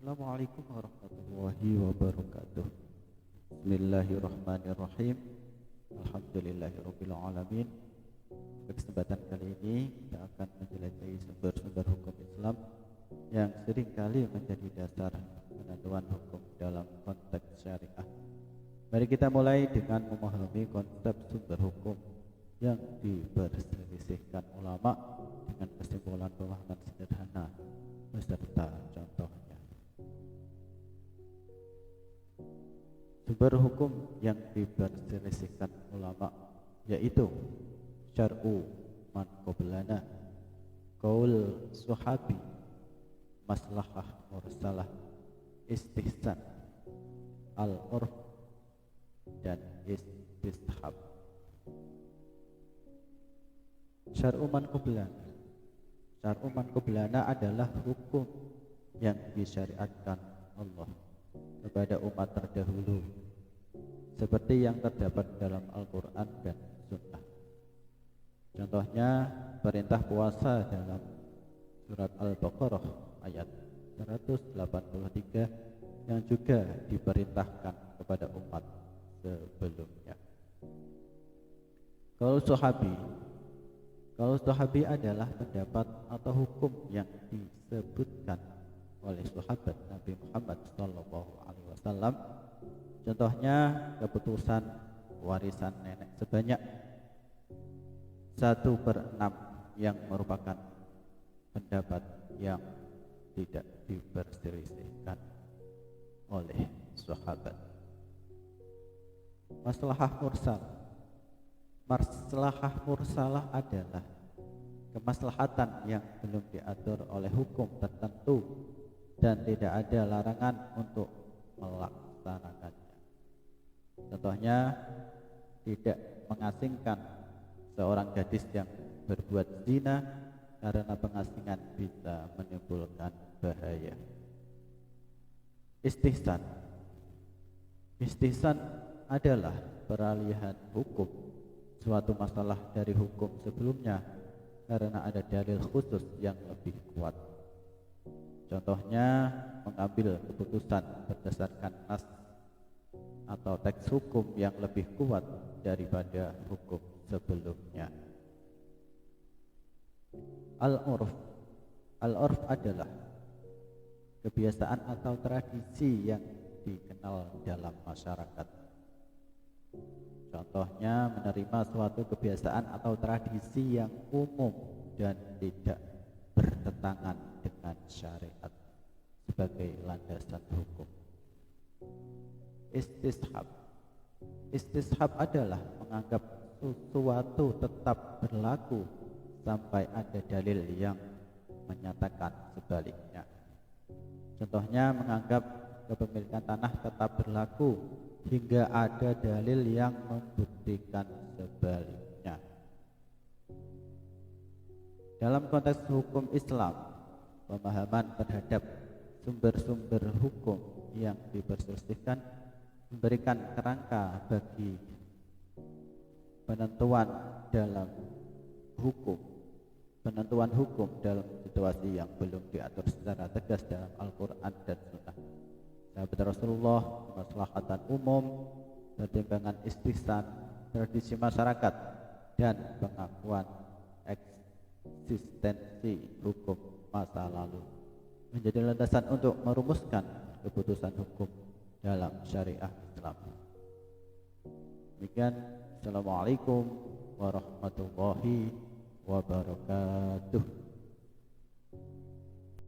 Assalamualaikum warahmatullahi wabarakatuh. Bismillahirrahmanirrahim. Alhamdulillahirabbil alamin. Pada kesempatan kali ini kita akan menjelajahi sumber-sumber hukum Islam yang seringkali menjadi dasar penentuan hukum dalam konteks syariah. Mari kita mulai dengan memahami konsep sumber hukum yang diperselisihkan ulama dengan kesimpulan pemahaman sederhana beserta contohnya. Sumber hukum yang diperselisihkan ulama yaitu syar'u man qablana, qaul sahabi, maslahah mursalah, istihsan, al-urf, dan istishab. Syar'u man qablana. Syar'u man qablana adalah hukum yang disyariatkan Allah kepada umat terdahulu seperti yang terdapat dalam Al-Quran dan Sunnah. Contohnya perintah puasa dalam surat Al-Baqarah ayat 183 yang juga diperintahkan kepada umat sebelumnya. Kalau sahabi adalah pendapat atau hukum yang disebutkan oleh sahabat Nabi Muhammad SAW. Contohnya keputusan warisan nenek sebanyak 1/6 yang merupakan pendapat yang tidak diperselisihkan oleh sahabat. Maslahah mursal. Maslahah mursalah adalah kemaslahatan yang belum diatur oleh hukum tertentu dan tidak ada larangan untuk melaksanakannya. Contohnya, tidak mengasingkan seorang gadis yang berbuat zina karena pengasingan bisa menimbulkan bahaya. Istihsan. Istihsan adalah peralihan hukum suatu masalah dari hukum sebelumnya karena ada dalil khusus yang lebih kuat. Contohnya, mengambil keputusan berdasarkan nas atau teks hukum yang lebih kuat daripada hukum sebelumnya. Al-urf. Al-urf adalah kebiasaan atau tradisi yang dikenal dalam masyarakat. Contohnya, menerima suatu kebiasaan atau tradisi yang umum dan tidak bertentangan dengan syariat sebagai landasan hukum. Istishab. Istishab adalah menganggap sesuatu tetap berlaku sampai ada dalil yang menyatakan sebaliknya. Contohnya, menganggap kepemilikan tanah tetap berlaku hingga ada dalil yang membuktikan sebaliknya. Dalam konteks hukum Islam, pemahaman terhadap sumber-sumber hukum yang diperselisihkan memberikan kerangka bagi penentuan hukum dalam situasi yang belum diatur secara tegas dalam Al-Quran dan Sunnah. Sahabat Rasulullah, kemaslahatan umum, pertimbangan istihsan, tradisi masyarakat, dan pengakuan eksistensi hukum masa lalu menjadi landasan untuk merumuskan keputusan hukum dalam syariah Islam. Demikian, Assalamualaikum warahmatullahi wabarakatuh.